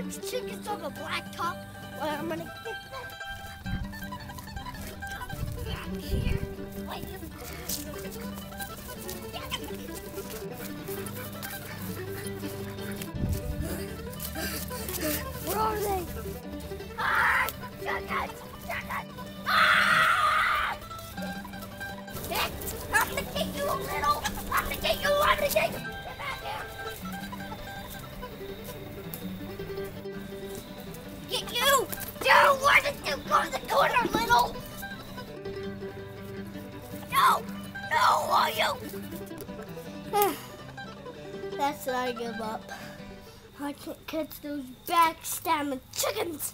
these chickens on the blacktop. Well, I'm gonna get them back here. Where are they? Ah! Chickens! Chickens! Ah! I'm gonna get you, little! I'm gonna get you! I'm gonna get you! Get back here! Get you! Dude, where did you go to the corner, little? No! No, are you? That's it, I give up. I can't catch those backstabbing chickens.